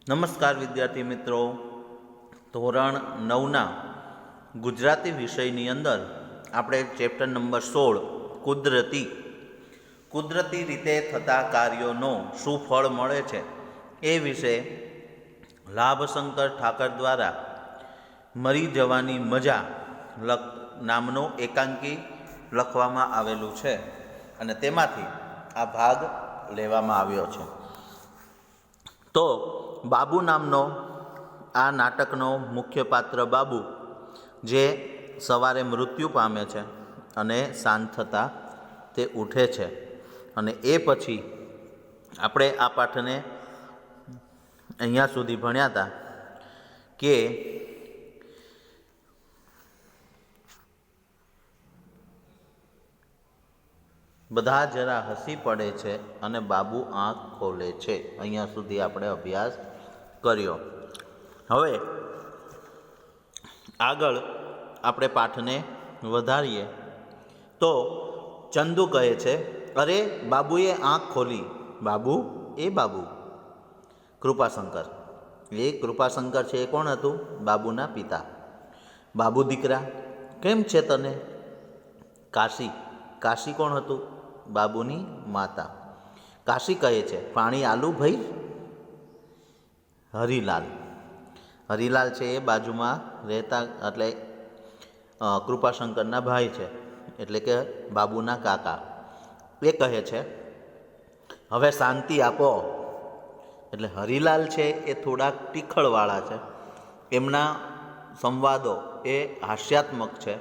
નમસ્કાર વિદ્યાર્થી મિત્રો, ધોરણ 9ના ગુજરાતી વિષયની અંદર આપણે ચેપ્ટર નંબર 16 કુદરતી રીતે થતા કાર્યોનો શું ફળ મળે છે એ વિશે લાભશંકર ઠાકર દ્વારા મરી જવાની મજા નામનો એકાંકી લખવામાં આવેલું છે અને તેમાંથી આ ભાગ લેવામાં આવ્યો છે. તો બાબુ નામનો આ નાટકનો મુખ્ય પાત્ર બાબુ, જે સવારે મૃત્યુ પામે છે અને સાંજ થતાં તે ઉઠે છે. અને એ પછી આપણે આ પાઠને અહીંયા સુધી ભણ્યા હતા કે બધા જરા હસી પડે છે અને બાબુ આંખ ખોલે છે. અહીંયા સુધી આપણે અભ્યાસ કર્યો. હવે આગળ આપણે પાઠને વધારીએ તો ચંદુ કહે છે, અરે બાબુએ આંખ ખોલી. બાબુ કૃપાશંકર. એ કૃપાશંકર છે એ કોણ હતું? બાબુના પિતા. બાબુ દીકરા, કેમ છે તને? કાશી કોણ હતું? બાબુની માતા. કાશી કહે છે, પાણી આલુ ભાઈ? હરિલાલ છે એ બાજુમાં રહેતા, એટલે કૃપાશંકરના ભાઈ છે, એટલે કે બાબુના કાકા. એ કહે છે, હવે શાંતિ આપો. એટલે હરિલાલ છે એ થોડાક ટીખળવાળા છે, એમના સંવાદો એ હાસ્યાત્મક છે.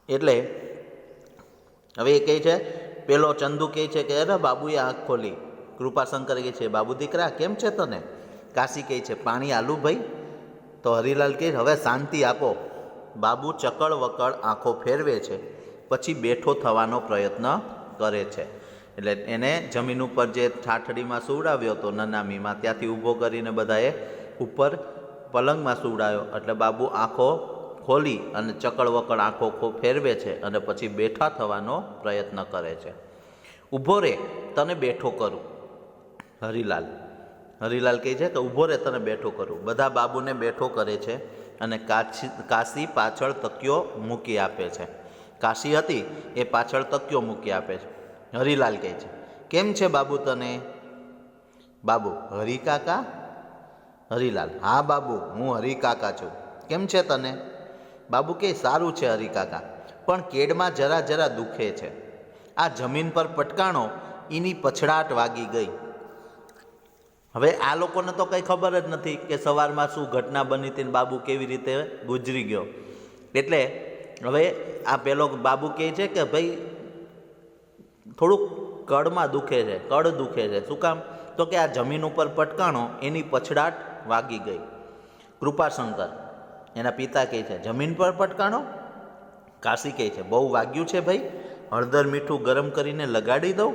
એટલે હવે એ કહે છે, પેલો ચંદુ કહે છે કે અરે બાબુએ આંખ ખોલી. કૃપાશંકર કહે છે, બાબુ દીકરા કેમ છે તને? કાશી કહે છે, પાણી આલુ ભાઈ? તો હરિલાલ કહે, હવે શાંતિ આપો. બાબુ ચકળ વકળ આંખો ફેરવે છે, પછી બેઠો થવાનો પ્રયત્ન કરે છે. એટલે એને જમીન ઉપર જે ઠાઠડીમાં સુવડાવ્યો હતો નનામીમાં, ત્યાંથી ઊભો કરીને બધાએ ઉપર પલંગમાં સુવડાવ્યો. એટલે બાબુ આંખો ખોલી અને ચકળ વકળ આંખો ફેરવે છે અને પછી બેઠા થવાનો પ્રયત્ન કરે છે. ઊભો રે, તને બેઠો કરું. હરિલાલ કહે છે કે ઊભો રે, તને બેઠો કરું. બધા બાબુને બેઠો કરે છે અને કાશી પાછળ તકિયો મૂકી આપે છે. કાશી હતી એ પાછળ તકિયો મૂકી આપે છે. હરિલાલ કહે છે, કેમ છે બાબુ તને? બાબુ, હરિકાકા? હરિલાલ, હા બાબુ, હું હરિકાકા છું. કેમ છે તને? બાબુ કહે, સારું છે હરિકાકા, પણ કેડમાં જરા દુખે છે. આ જમીન પર પટકાણો, એની પછડાટ વાગી ગઈ. હવે આ લોકોને તો કંઈ ખબર જ નથી કે સવારમાં શું ઘટના બની હતી ને બાબુ કેવી રીતે ગુજરી ગયો. એટલે હવે આ પેલો બાબુ કહે છે કે ભાઈ થોડુંક કડ દુખે છે. શું કામ? તો કે આ જમીન ઉપર પટકાણો, એની પછડાટ વાગી ગઈ. કૃપાશંકર એના પિતા કહે છે, જમીન પર પટકાણો? કાશી કહે છે, બહુ વાગ્યું છે ભાઈ, હળદર મીઠું ગરમ કરીને લગાડી દઉં?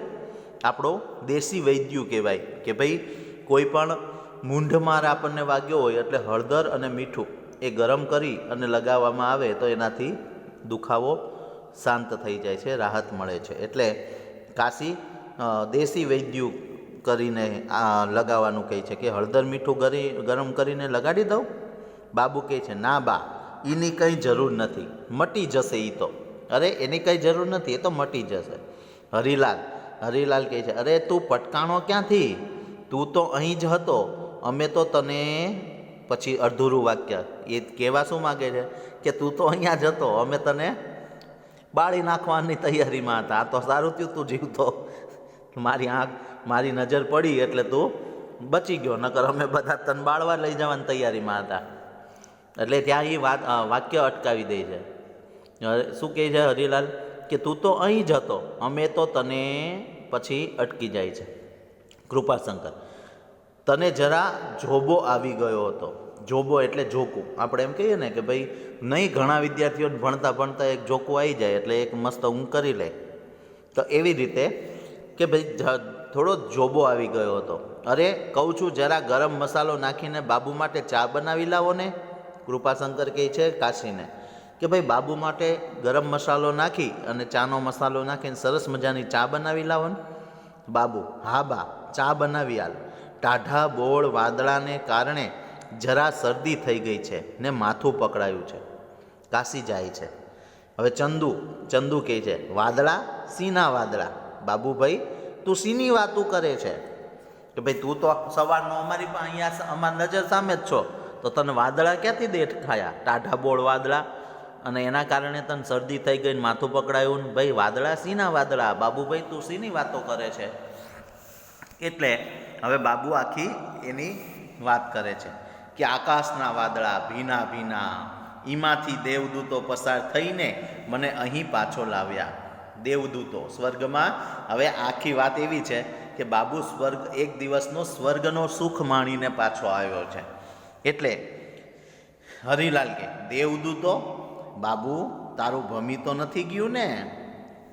આપણો દેશી વૈદ્યુ કહેવાય કે ભાઈ કોઈ પણ મૂંઢમાર આપણને વાગ્યો હોય એટલે હળદર અને મીઠું એ ગરમ કરી અને લગાવવામાં આવે તો એનાથી દુખાવો શાંત થઈ જાય છે, રાહત મળે છે. એટલે કાશી દેશી વૈદ્યુ કરીને લગાવવાનું કહે છે કે હળદર મીઠું ગરમ કરીને લગાડી દઉં? બાબુ કહે છે, ના બા, એની કંઈ જરૂર નથી, મટી જશે એ તો. અરે એની કંઈ જરૂર નથી, એ તો મટી જશે. હરિલાલ કહે છે, અરે તું પટકાણો ક્યાંથી? તું તો અહીં જ હતો, અમે તો તને... પછી અડધૂરું વાક્ય એ કહેવા શું માગે છે કે તું તો અહીંયા જ હતો, અમે તને બાળી નાખવાની તૈયારીમાં હતા. આ તો સારું થયું તું જીવતો, મારી નજર પડી એટલે તું બચી ગયો, નકર અમે બધા તને બાળવા લઈ જવાની તૈયારીમાં હતા. એટલે ત્યાં એ વાક્ય અટકાવી દે છે. શું કહે છે હરિલાલ કે તું તો અહીં જ હતો, અમે તો તને... પછી અટકી જાય છે. કૃપાશંકર, તને જરા જોબો આવી ગયો હતો. જોબો એટલે જોકું. આપણે એમ કહીએ ને કે ભાઈ નહીં, ઘણા વિદ્યાર્થીઓ ભણતા એક જોકું આવી જાય એટલે એક મસ્ત ઊંઘ કરી લે. તો એવી રીતે કે ભાઈ થોડો જોબો આવી ગયો હતો. અરે કહું છું, જરા ગરમ મસાલો નાખીને બાબુ માટે ચા બનાવી લાવો ને. કૃપાશંકર કહે છે કાશીને કે ભાઈ બાબુ માટે ગરમ મસાલો નાખી અને ચાનો મસાલો નાખીને સરસ મજાની ચા બનાવી લાવો ને. બાબુ, હા બા, ચા બનાવી હાલ. ટાઢા બોળ વાદળાને કારણે જરા શરદી થઈ ગઈ છે ને માથું પકડાયું છે. કાશી જાય છે. હવે ચંદુ કહે છે, વાદળા સીના વાદળા? બાબુભાઈ તું સીની વાતું કરે છે? કે ભાઈ તું તો સવારનો અમારી પાસે અહીંયા અમારી નજર સામે જ છો, તો તને વાદળા ક્યાંથી દેખાયા? ટાઢા બોળ વાદળા, અને એના કારણે તને શરદી થઈ ગઈ, માથું પકડાયું ને ભાઈ વાદળા સીના વાદળા? બાબુભાઈ તું સીની વાતો કરે છે? એટલે હવે બાબુ આખી એની વાત કરે છે કે આકાશના વાદળા ભીના ભીના, એમાંથી દેવદૂતો પસાર થઈને મને અહીં પાછો લાવ્યા. દેવદૂતો સ્વર્ગમાં. હવે આખી વાત એવી છે કે બાબુ એક દિવસનો સ્વર્ગનો સુખ માણીને પાછો આવ્યો છે. એટલે હરિલાલ કે દેવદૂતો? બાબુ તારું ભમી તો નથી ગયું ને?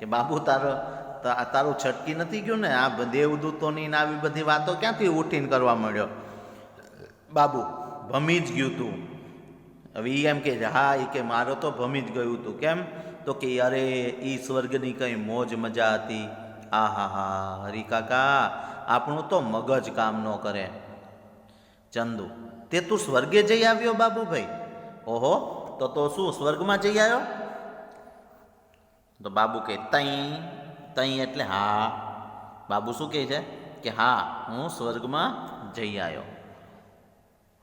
કે બાબુ તારું છટકી નથી ગયું ને? આ દેવદૂતોની આવી બધી વાતો ક્યાંથી ઉઠીને કરવા મળ્યો? બાબુ ભમી જ ગયું તું. હવે એ એમ કે હા, એ કે મારો તો ભમી જ ગયું હતું. કેમ? તો કે અરે એ સ્વર્ગની કંઈ મોજ મજા હતી. આ હા હા હરિકાકા, આપણું તો મગજ કામ ન કરે. ચંદુ તે તું સ્વર્ગે જઈ આવ્યો બાબુભાઈ? ઓહો, તો શું સ્વર્ગમાં જઈ આવ્યો? તો બાબુ કહે તઈ એટલે હા. બાબુ શું કહે છે કે હા, હું સ્વર્ગમાં જઈ આવ્યો.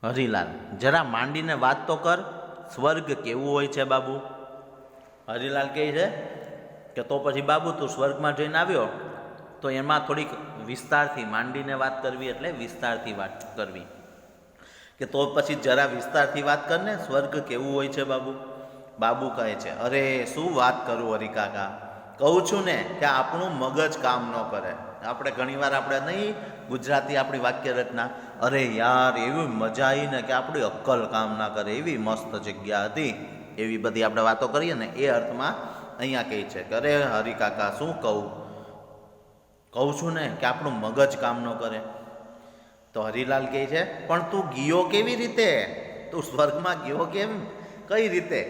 હરિલાલ જરા માંડીને વાત તો કર, સ્વર્ગ કેવું હોય છે બાબુ? હરિલાલ કહે છે કે તો પછી બાબુ તું સ્વર્ગમાં જઈને આવ્યો તો એમાં થોડીક વિસ્તારથી માંડીને વાત કરવી, એટલે વિસ્તારથી વાત કરવી. કે તો પછી જરા વિસ્તારથી વાત કરને, સ્વર્ગ કેવું હોય છે બાબુ? બાબુ કહે છે અરે શું વાત કરું હરિકાકા, કહું છું ને કે આપણું મગજ કામ ન કરે. આપણે ઘણીવાર આપણે નહીં ગુજરાતી આપણી વાક્ય રચના, અરે યાર એવી મજા આવી ને કે આપણી અક્કલ કામ ના કરે, એવી મસ્ત જગ્યા હતી, એવી બધી આપણે વાતો કરીએ ને એ અર્થમાં અહીંયા કહે છે કે અરે હરિકાકા શું કહું છું ને કે આપણું મગજ કામ ન કરે. તો હરિલાલ કહે છે પણ તું ગયો કેવી રીતે? તું સ્વર્ગમાં ગયો કેમ? કઈ રીતે?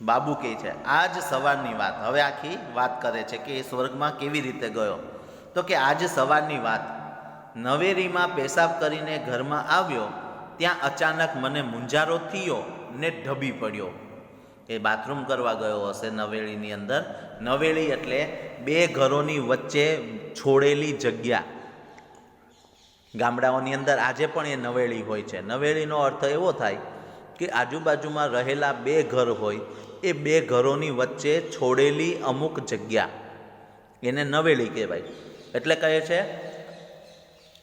બાબુ કહે છે આજ સવારની વાત. હવે આખી વાત કરે છે કે એ સ્વર્ગમાં કેવી રીતે ગયો. તો કે આજ સવારની વાત, નવેરીમાં પેશાબ કરીને ઘરમાં આવ્યો, ત્યાં અચાનક મને મૂંઝારો થયો ને ઢબી પડ્યો. એ બાથરૂમ કરવા ગયો હશે નવેલીની અંદર. નવેલી એટલે બે ઘરોની વચ્ચે છોડેલી જગ્યા. ગામડાઓની અંદર આજે પણ એ નવેલી હોય છે. નવેલીનો અર્થ એવો થાય કે આજુબાજુમાં રહેલા બે ઘર હોય, એ બે ઘરોની વચ્ચે છોડેલી અમુક જગ્યા, એને નવેલી કહેવાય. એટલે કહે છે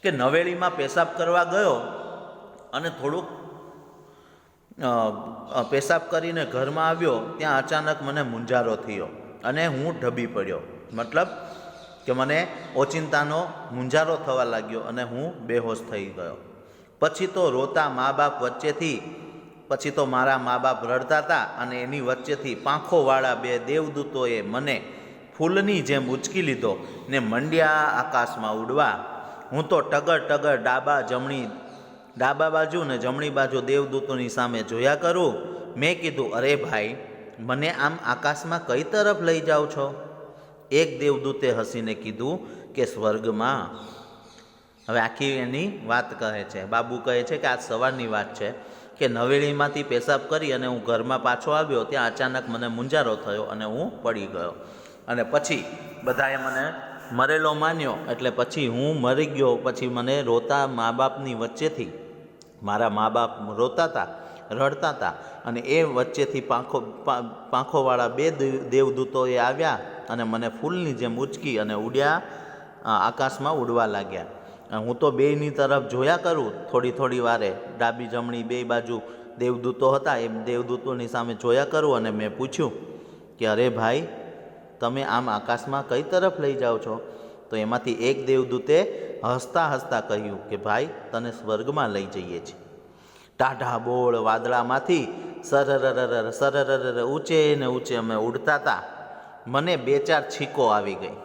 કે નવેલીમાં પેશાબ કરવા ગયો અને થોડુંક પેશાબ કરીને ઘરમાં આવ્યો, ત્યાં અચાનક મને મૂંઝારો થયો અને હું ઢબી પડ્યો. મતલબ કે મને ઓચિંતાનો મૂંઝારો થવા લાગ્યો અને હું બેહોશ થઈ ગયો. પછી તો રોતા મા બાપ વચ્ચેથી, પછી તો મારા મા બાપ રડતા હતા અને એની વચ્ચેથી પાંખોવાળા બે દેવદૂતોએ મને ફૂલની જેમ ઉચકી લીધો ને મંડ્યા આકાશમાં ઉડવા. હું તો ટગર ડાબા બાજુ ને જમણી બાજુ દેવદૂતોની સામે જોયા કરું. મેં કીધું અરે ભાઈ, મને આમ આકાશમાં કઈ તરફ લઈ જાઓ છો? એક દેવદૂતે હસીને કીધું કે સ્વર્ગમાં. હવે આખી એની વાત કહે છે. બાબુ કહે છે કે આ સવારની વાત છે કે નવેલીમાંથી પેશાબ કરી અને હું ઘરમાં પાછો આવ્યો, ત્યાં અચાનક મને મૂંઝારો થયો અને હું પડી ગયો. અને પછી બધાએ મને મરેલો માન્યો, એટલે પછી હું મરી ગયો. પછી મને રોતા મા બાપની વચ્ચેથી, મારા મા બાપ રોતા હતા, રડતા હતા, અને એ વચ્ચેથી પાંખોવાળા બે દેવદૂતોએ આવ્યા અને મને ફૂલની જેમ ઉચકી અને ઉડ્યા, આકાશમાં ઉડવા લાગ્યા. હું તો બેયની તરફ જોયા કરું થોડી વારે, ડાબી જમણી બે બાજુ દેવદૂતો હતા, એ દેવદૂતોની સામે જોયા કરું. અને મેં પૂછ્યું કે અરે ભાઈ, તમે આમ આકાશમાં કઈ તરફ લઈ જાઓ છો? તો એમાંથી એક દેવદૂતે હસતા હસતા કહ્યું કે ભાઈ, તને સ્વર્ગમાં લઈ જઈએ છીએ. ટાઢા બોળ વાદળામાંથી સરર ઊંચે ને ઊંચે અમે ઉડતા હતા. મને 2-4 છીકો આવી ગઈ.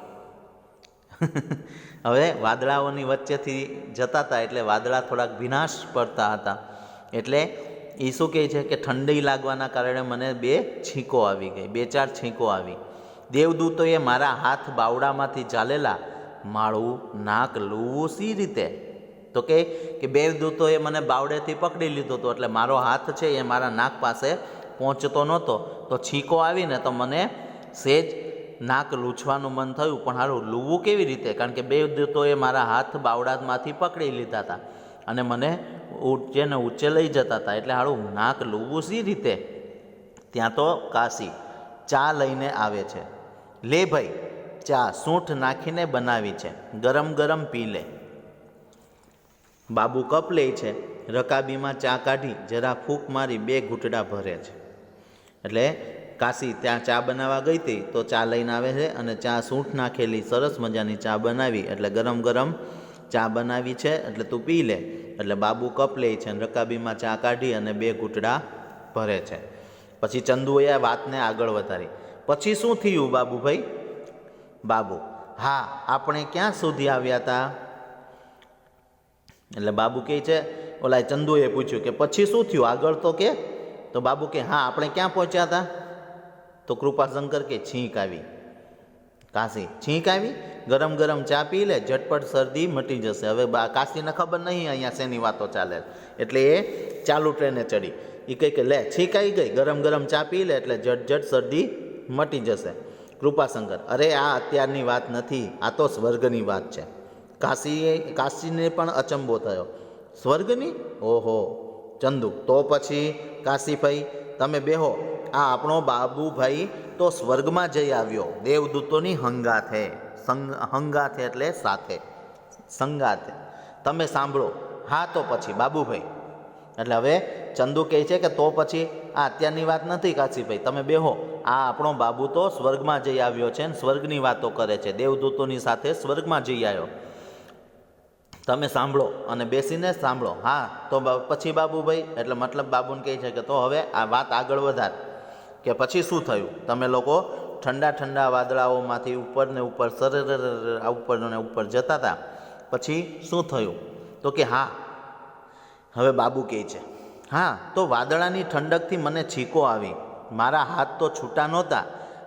હવે વાદળાઓની વચ્ચેથી જતા હતા એટલે વાદળા થોડાક વિનાશ પડતા હતા, એટલે એ શું કહે છે કે ઠંડી લાગવાના કારણે મને 2 છીકો આવી ગઈ, 2-4 છીકો આવી. દેવદૂતોએ મારા હાથ બાવડામાંથી ચાલેલા માળું નાક લૂવું સી રીતે? તો કે બે દૂતોએ મને બાવડેથી પકડી લીધો હતો, એટલે મારો હાથ છે એ મારા નાક પાસે પહોંચતો નહોતો, તો છીંકો આવીને તો મને સેજ નાક લૂછવાનું મન થયું, પણ હારું લૂવું કેવી રીતે? કારણ કે બે દૂતોએ મારા હાથ બાવડામાંથી પકડી લીધા હતા અને મને ઊંચે ને ઊંચે લઈ જતા હતા, એટલે હારું નાક લૂવું સી રીતે? ત્યાં તો કાશી ચા લઈને આવે છે. લે ભાઈ ચા સૂંઠ નાખીને બનાવી છે, ગરમ ગરમ પી લે. બાબુ કપ લે છે, રકાબીમાં ચા કાઢી જરા ફૂંક મારી 2 ઘૂંટડા ભરે છે. એટલે કાશી ત્યાં ચા બનાવવા ગઈ હતી તો ચા લઈને આવે છે અને ચા સૂંઠ નાખેલી સરસ મજાની ચા બનાવી, એટલે ગરમ ગરમ ચા બનાવી છે એટલે તું પી લે. એટલે બાબુ કપ લે છે અને રકાબીમાં ચા કાઢી અને 2 ઘૂંટડા ભરે છે. પછી ચંદુએ આ વાતને આગળ વધારી. પછી શું થયું બાબુભાઈ? બાબુ: હા, આપણે ક્યાં સુધી આવ્યા હતા? એટલે બાબુ કહે છે, ઓલા ચંદુએ પૂછ્યું કે પછી શું થયું આગળ તો કે? તો બાબુ કે હા, આપણે ક્યાં પહોંચ્યા હતા? તો કૃપાશંકર કે છીંક આવી. કાશી: છીંક આવી? ગરમ ગરમ ચા પી લે, ઝટપટ શરદી મટી જશે. હવે કાશીને ખબર નહીં અહીંયા શેની વાતો ચાલે, એટલે એ ચાલુ ટ્રેને ચડી. એ કહે કે લે છીંક આવી ગઈ, ગરમ ગરમ ચા પી લે એટલે ઝટ શરદી મટી જશે. કૃપાશંકર: અરે આ અત્યારની વાત નથી, આ તો સ્વર્ગની વાત છે. કાશીને પણ અચંબો થયો. સ્વર્ગની? ઓહો. ચંદુ: તો પછી કાશીભાઈ તમે બેહો, આ આપણો બાબુભાઈ તો સ્વર્ગમાં જઈ આવ્યો, દેવદૂતોની હંગાથે. હંગાથે એટલે સાથે, સંગાથે. તમે સાંભળો. હા તો પછી બાબુભાઈ. એટલે હવે ચંદુ કહે છે કે તો પછી આ અત્યારની વાત નથી કાશીભાઈ, તમે બેહો, આ આપણો બાબુ તો સ્વર્ગમાં જઈ આવ્યો છે ને સ્વર્ગની વાતો કરે છે, દેવદૂતોની સાથે સ્વર્ગમાં જઈ આવ્યો. તમે સાંભળો અને બેસીને સાંભળો. હા તો પછી બાબુભાઈ. એટલે મતલબ બાબુને કહે છે કે તો હવે આ વાત આગળ વધાર, કે પછી શું થયું? તમે લોકો ઠંડા ઠંડા વાદળાઓમાંથી ઉપર ને ઉપર ઉપર ને ઉપર જતા હતા, પછી શું થયું? તો કે હા. હવે બાબુ કહે છે, હા તો વાદળાની ઠંડકથી મને છીંકો આવી, મારા હાથ તો છૂટા નહોતા,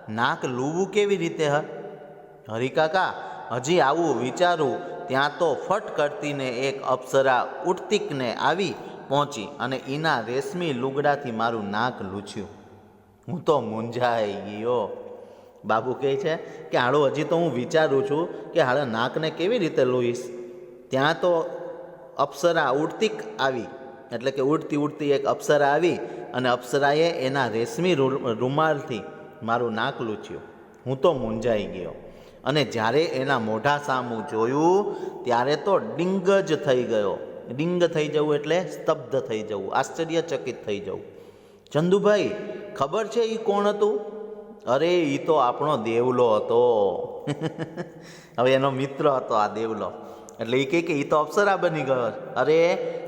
નાક લૂવું કેવી રીતે? હરિકાકા હજી આવું વિચારું ત્યાં તો ફટ કરતીને એક અપ્સરા ઉઠતીકને આવી પહોંચી અને એના રેશમી લુગડાથી મારું નાક લૂછ્યું. હું તો મૂંઝાઈ ગયો. બાબુ કહે છે કે હાલો હજી તો હું વિચારું છું કે હાલે નાકને કેવી રીતે લૂઈશ. ત્યાં તો અપ્સરા ઉડતીક આવી, એટલે કે ઉડતી ઉડતી એક અપ્સરા આવી અને અપ્સરાએ એના રેશમી રૂમાલથી મારું નાક લૂછ્યું. હું તો મૂંઝાઈ ગયો અને જ્યારે એના મોઢા સામું જોયું ત્યારે તો ડિંગ જ થઈ ગયો. ડિંગ થઈ જવું એટલે સ્તબ્ધ થઈ જવું, આશ્ચર્યચકિત થઈ જવું. ચંદુભાઈ ખબર છે એ કોણ હતું? અરે એ તો આપણો દેવલો હતો. હવે એનો મિત્ર હતો આ દેવલો. એટલે એ કહે કે એ તો અપ્સરા બની ગયો. અરે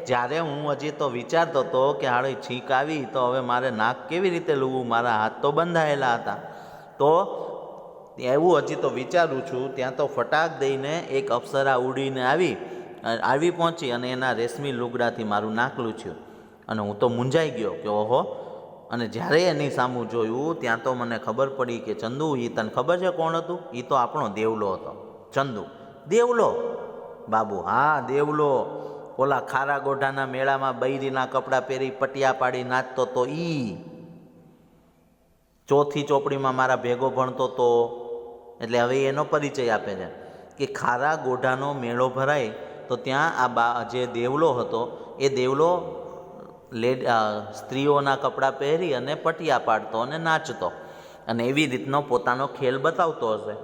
જ્યારે હું હજી તો વિચારતો હતો કે હાડે છીંક આવી તો હવે મારે નાક કેવી રીતે લૂવું, મારા હાથ તો બંધાયેલા હતા, તો એવું હજી તો વિચારું છું ત્યાં તો ફટાક દઈને એક અપ્સરા ઉડીને આવી પહોંચી અને એના રેશમી લુગડાથી મારું નાક લૂછ્યું અને હું તો મૂંઝાઈ ગયો કે ઓહો. અને જ્યારે એની સામું જોયું ત્યાં તો મને ખબર પડી કે ચંદુ એ તને ખબર છે કોણ હતું? એ તો આપણો દેવલો હતો. ચંદુ: દેવલો? બાબુ: હા દેવલો. ઓલા ખારા ગોઢાના મેળામાં બૈરીના કપડાં પહેરી પટિયા પાડી નાચતો તો ઈ. ચોથી ચોપડીમાં મારા ભેગો ભણતો તો. એટલે હવે એનો પરિચય આપે છે કે ખારા ગોઢાનો મેળો ભરાય તો ત્યાં આ જે દેવલો હતો એ દેવલો સ્ત્રીઓના કપડાં પહેરી અને પટિયા પાડતો અને નાચતો અને એવી રીતનો પોતાનો ખેલ બતાવતો હશે.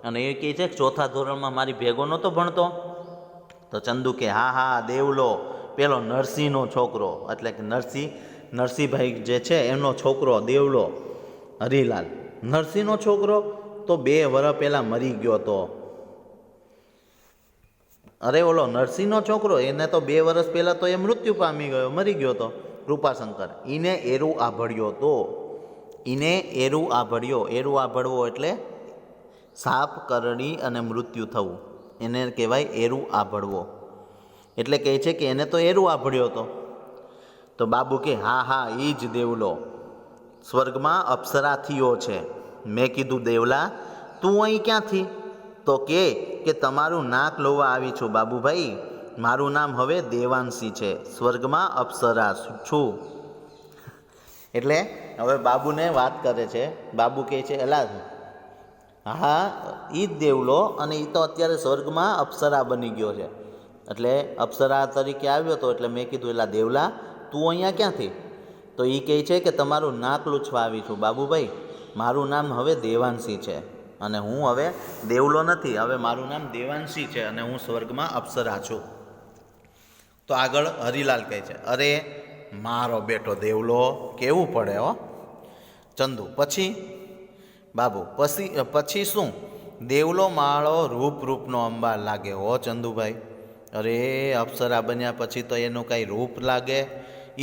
અને એ કહે છે કે ચોથા ધોરણમાં મારી ભેગો નહોતો ભણતો? તો ચંદુ કે હા હા દેવલો, પેલો નરસિંહનો છોકરો, એટલે કે નરસિંહભાઈ જે છે એમનો છોકરો દેવલો. હરિલાલ: નરસિંહનો છોકરો તો 2 વર્ષ પહેલાં મરી ગયો તો. અરે ઓલો નરસિંહનો છોકરો એને તો 2 વર્ષ પહેલાં તો એ મૃત્યુ પામી ગયો, મરી ગયો તો. કૃપાશંકર: ઈને એરું આભળ્યો તો. ઈને એરું આભળ્યો. એરું આભળવો એટલે સાપ કરડી અને મૃત્યુ થવું, એને કહેવાય એરું આભળવો. એટલે કહે છે કે એને તો એરું આભળ્યો હતો. તો બાબુ કે હા હા એ જ દેવલો સ્વર્ગમાં અપ્સરાથીઓ છે. મેં કીધું દેવલા તું અહીં ક્યાંથી? તો કે તમારું નાક લોવા આવી છું બાબુભાઈ. મારું નામ હવે દેવાંશી છે, સ્વર્ગમાં અપ્સરા છું. એટલે હવે બાબુને વાત કરે છે. બાબુ કહે છે એલા હા એ જ દેવલો, અને એ તો અત્યારે સ્વર્ગમાં અપ્સરા બની ગયો છે. એટલે અપ્સરા તરીકે આવ્યો હતો. એટલે મેં કીધું એલા દેવલા તું અહીંયા ક્યાંથી? તો એ કહે છે કે તમારું નાક લૂછવા આવી છું બાબુભાઈ. મારું નામ હવે દેવાંશી છે અને હું હવે દેવલો નથી, હવે મારું નામ દેવાંશી છે અને હું સ્વર્ગમાં અપ્સરા છું. તો આગળ હરિલાલ કહે છે અરે મારો બેટો દેવલો કેવું પડે હો. ચંદુ પછી બાબુ પછી શું? દેવલો માળો રૂપનો અંબાર લાગે હો ચંદુભાઈ. અરે અપ્સરા બન્યા પછી તો એનું કાંઈ રૂપ લાગે?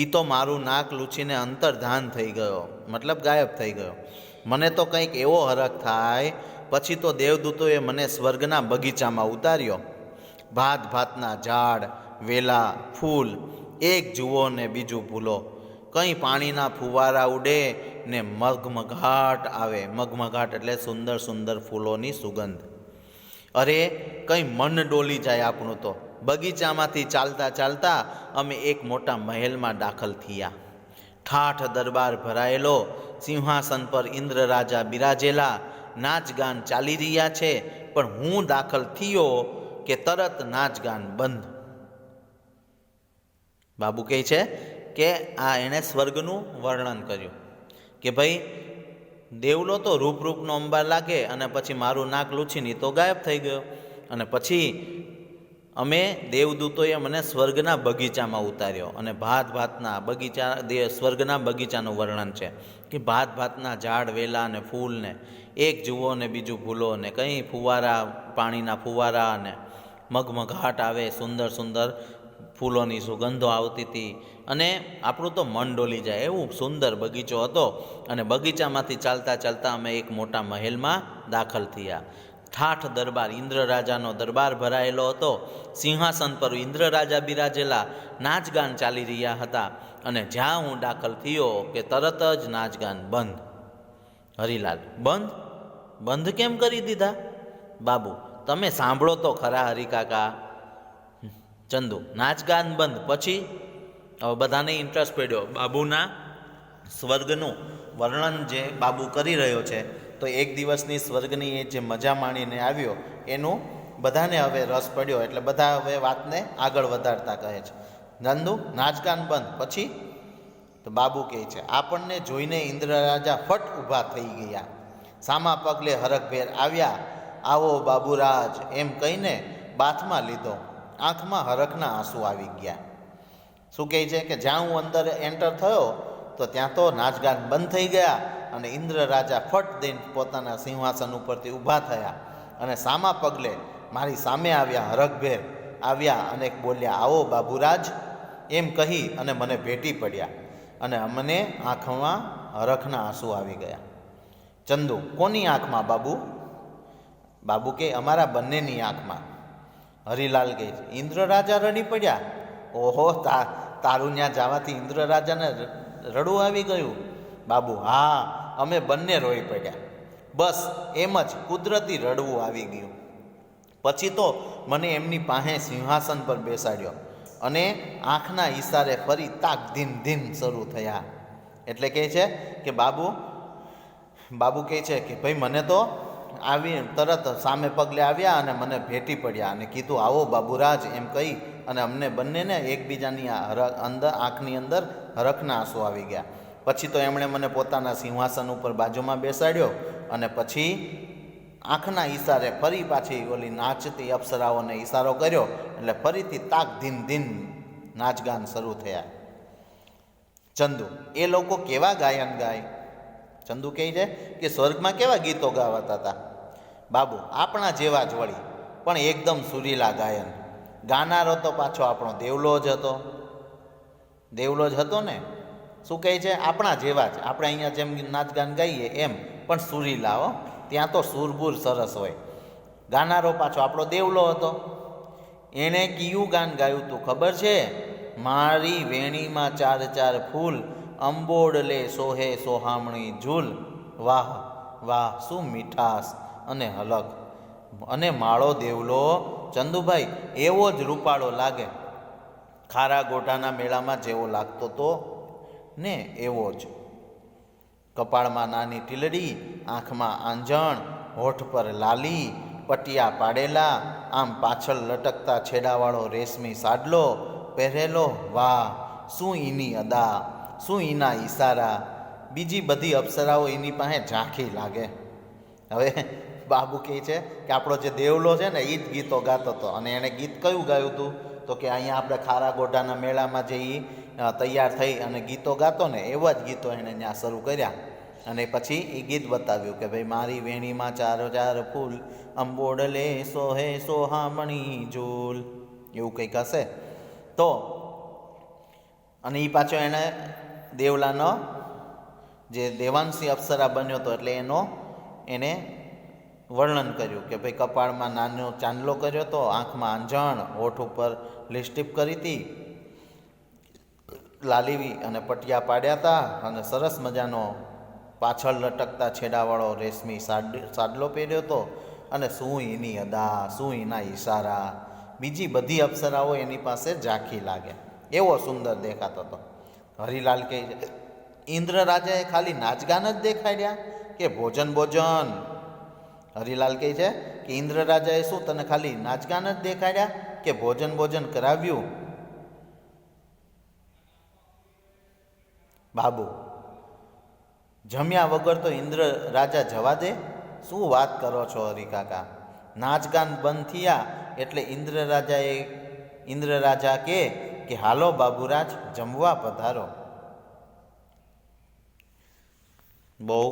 એ તો મારું નાક લૂછીને અંતર્ધાન થઈ ગયો, મતલબ ગાયબ થઈ ગયો. મને તો કંઈક એવો હરખ થાય. પછી તો દેવદૂતોએ મને સ્વર્ગના બગીચામાં ઉતાર્યો. ભાત ભાતના ઝાડ, વેલા, ફૂલ, એક જુઓ ને બીજું ભૂલો. કંઈ પાણીના ફુવારા ઉડે ને મગમગાટ આવે. મગમગાટ એટલે સુંદર સુંદર ફૂલોની સુગંધ. અરે કંઈ મન ડોલી જાય આપણું તો. બગીચામાંથી ચાલતા ચાલતા અમે એક મોટા મહેલમાં દાખલ થયા. ઠાઠ દરબાર ભરાયેલો, સિંહાસન પર ઇન્દ્ર રાજા બિરાજેલા, નાચ ગાન ચાલી રહ્યા છે. પણ હું દાખલ થયો કે તરત નાચ ગાન બંધ. બાબુ કહે છે કે આ એણે સ્વર્ગનું વર્ણન કર્યું કે ભાઈ દેવલો તો રૂપનો અંબાર લાગે અને પછી મારું નાક લૂછીને તો ગાયબ થઈ ગયો. અને પછી અમે દેવદૂતોએ મને સ્વર્ગના બગીચામાં ઉતાર્યો અને ભાતના બગીચા સ્વર્ગના બગીચાનું વર્ણન છે કે ભાતના ઝાડ, વેલા ને ફૂલ ને એક જુઓ ને બીજું ભૂલો ને કંઈ ફુવારા, પાણીના ફુવારા ને મગમગાટ આવે, સુંદર સુંદર ફૂલોની સુગંધો આવતી હતી અને આપણું તો મન ડોલી જાય એવું સુંદર બગીચો હતો. અને બગીચામાંથી ચાલતા ચાલતા અમે એક મોટા મહેલમાં દાખલ થયા. ઠાઠ દરબાર, ઇન્દ્ર રાજાનો દરબાર ભરાયેલો હતો. સિંહાસન પર ઇન્દ્ર રાજા બિરાજેલા, નાચગાન ચાલી રહ્યા હતા. અને જ્યાં હું દાખલ થયો કે તરત જ નાચગાન બંધ. હરિલાલ બંધ કેમ કરી દીધા? બાબુ તમે સાંભળો તો ખરા હરિકાકા. ચંદુ નાચગાન બંધ પછી હવે બધાને ઇન્ટરેસ્ટ પડ્યો. બાબુના સ્વર્ગનું વર્ણન જે બાબુ કરી રહ્યો છે તો એક દિવસની સ્વર્ગની એ જે મજા માણીને આવ્યો એનું બધાને હવે રસ પડ્યો. એટલે બધા હવે વાતને આગળ વધારતા કહે છે ચંદુ નાચગાન બંધ પછી? તો બાબુ કહે છે આપણને જોઈને ઇન્દ્ર રાજા ફટ ઊભા થઈ ગયા, સામા પગલે હરખભેર આવ્યા. આવો બાબુરાજ એમ કહીને બાથમાં લીધો. આંખમાં હરખના આંસુ આવી ગયા. શું કહે છે કે જ્યાં હું અંદર એન્ટર થયો તો ત્યાં તો નાચગાન બંધ થઈ ગયા અને ઇન્દ્ર રાજા ફટ દઈને પોતાના સિંહાસન ઉપરથી ઊભા થયા અને સામા પગલે મારી સામે આવ્યા, હરખભેર આવ્યા અને બોલ્યા આવો બાબુરાજ એમ કહી અને મને ભેટી પડ્યા અને અમને આંખમાં હરખના આંસુ આવી ગયા. ચંદુ કોની આંખમાં બાબુ? બાબુ કે અમારા બંનેની આંખમાં. હરિલાલ કહે છે ઇન્દ્ર રાજા રડી પડ્યા? ઓહો તારું ત્યાં જવાથી ઇન્દ્ર રાજાને રડવું આવી ગયું? બાબુ હા અમે બંને રોઈ પડ્યા. બસ એમ જ કુદરતી રડવું આવી ગયું. પછી તો મને એમની પાસે સિંહાસન પર બેસાડ્યો અને આંખના ઈશારે ફરી તાક ધીન શરૂ થયા. એટલે કહે છે કે બાબુ કહે છે કે ભાઈ મને તો આવી તરત સામે પગલે આવ્યા અને મને ભેટી પડ્યા અને કીધું આવો બાબુરાજ એમ કહી અને અમને બંનેને એકબીજાની અંદર આંખની અંદર હરખના આંસુ આવી ગયા. પછી તો એમણે મને પોતાના સિંહાસન ઉપર બાજુમાં બેસાડ્યો અને પછી આંખના ઈશારે ફરી પાછી ઓલી નાચતી અપ્સરાઓને ઈશારો કર્યો એટલે ફરીથી તાક ધીન નાચગાન શરૂ થયા. ચંદુ એ લોકો કેવા ગાયન ગાય? ચંદુ કહે છે કે સ્વર્ગમાં કેવા ગીતો ગાવાતા હતા? બાબુ આપણા જેવા જ વળી, પણ એકદમ સુરીલા ગાયન. ગાનારો તો પાછો આપણો દેવલો જ હતો ને. શું કહે છે? આપણા જેવા જ, આપણે અહીંયા જેમ નાચગાન ગાઈએ એમ, પણ સુરીલા હો. ત્યાં તો સુરબુર સરસ હોય. ગાનારો પાછો આપણો દેવલો હતો. એણે કયું ગાન ગાયું તું ખબર છે? મારી વેણીમાં 4 ફૂલ, અંબોડલે સોહે સોહામણી ઝૂલ. વાહ શું મીઠાશ અને હલક. અને માળો દેવલો ચંદુભાઈ એવો જ રૂપાળો લાગે, ખારા ગોઢાના મેળામાં જેવો લાગતો તો ને એવો જ. કપાળમાં નાની ટીલડી, આંખમાં આંજણ, હોઠ પર લાલી, પટિયા પાડેલા, આમ પાછળ લટકતા છેડાવાળો રેશમી સાડલો પહેરેલો. વાહ, શું એની અદા, શું એના ઈશારા! બીજી બધી અપ્સરાઓ એની પાસે ઝાંખી લાગે. હવે બાબુ કહે છે કે આપણો જે દેવલો છે ને એ જ ગીતો ગાતો હતો. અને એણે ગીત કયું ગાયું હતું? તો કે અહીંયા આપણે ખારા ગોઢાના મેળામાં જે એ તૈયાર થઈ અને ગીતો ગાતો ને એવા જ ગીતો એણે ત્યાં શરૂ કર્યા. અને પછી એ ગીત બતાવ્યું કે ભાઈ મારી વેણીમાં 4 ફૂલ, અંબોડલે સોહે સોહામણી ઝૂલ, એવું કંઈક હશે. તો અને એ પાછો એણે દેવલાનો જે દેવાંશી અપ્સરા બન્યો હતો એટલે એને વર્ણન કર્યું કે ભાઈ કપાળમાં નાનો ચાંદલો કર્યો હતો, આંખમાં આંજણ, હોઠ ઉપર લિપસ્ટિક કરી હતી, લાલીવી અને પટિયા પાડ્યા હતા, અને સરસ મજાનો પાછળ લટકતા છેડાવાળો રેશમી સાડલો પહેર્યો હતો. અને શું એની અદા, શું એના ઈશારા! બીજી બધી અપ્સરાઓ એની પાસે ઝાંખી લાગે, એવો સુંદર દેખાતો હતો. હરિલાલ કહે છે ઇન્દ્ર રાજાએ ખાલી નાચગાન જ દેખાડ્યા કે ભોજન ભોજન? હરિલાલ કહે છે કે ઇન્દ્ર રાજાએ શું તને ખાલી નાચગાન જ દેખાડ્યા કે ભોજન ભોજન કરાવ્યું? બાબુ, જમ્યા વગર તો ઇન્દ્ર રાજા જવા દે? શું વાત કરો છો હરિકાકા? નાચગાન બંધ થયા એટલે ઇન્દ્ર રાજા કે હાલો બાબુરાજ, જમવા પધારો. બહુ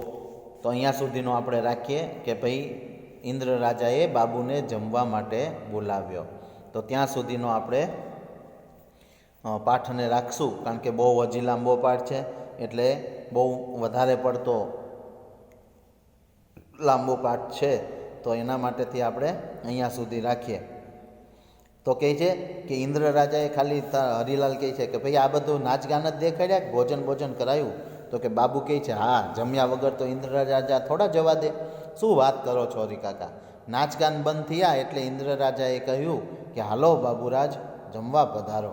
તો અહીંયા સુધીનો આપણે રાખીએ કે ભાઈ ઇન્દ્ર રાજાએ બાબુને જમવા માટે બોલાવ્યો. તો ત્યાં સુધીનો આપણે પાઠને રાખશું, કારણ કે બહુ હજી લાંબો પાઠ છે એટલે બહુ વધારે પડતો લાંબો પાઠ છે. તો એના માટેથી આપણે અહીંયા સુધી રાખીએ. તો કહે છે કે ઇન્દ્ર રાજાએ ખાલી હરિલાલ કહે છે કે ભાઈ આ બધું નાચગાન જ દેખાડ્યા કે ભોજન ભોજન કરાયું? તો કે બાબુ કહે છે હા, જમ્યા વગર તો ઇન્દ્ર રાજા થોડા જવા દે. શું વાત કરો છો હરિકાકા? નાચગાન બંધ થયા એટલે ઇન્દ્ર રાજાએ કહ્યું કે હાલો બાબુરાજ, જમવા પધારો.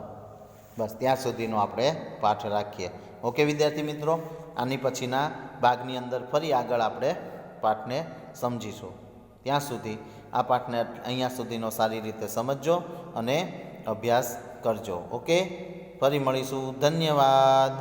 બસ ત્યાં સુધીનો આપણે પાઠ રાખીએ. ઓકે વિદ્યાર્થી મિત્રો, આની પછીના ભાગની અંદર ફરી આગળ આપણે પાઠને સમજીશું. ત્યાં સુધી આ પાઠને અહીંયા સુધીનો સારી રીતે સમજજો અને અભ્યાસ કરજો. ઓકે, ફરી મળીશું. ધન્યવાદ.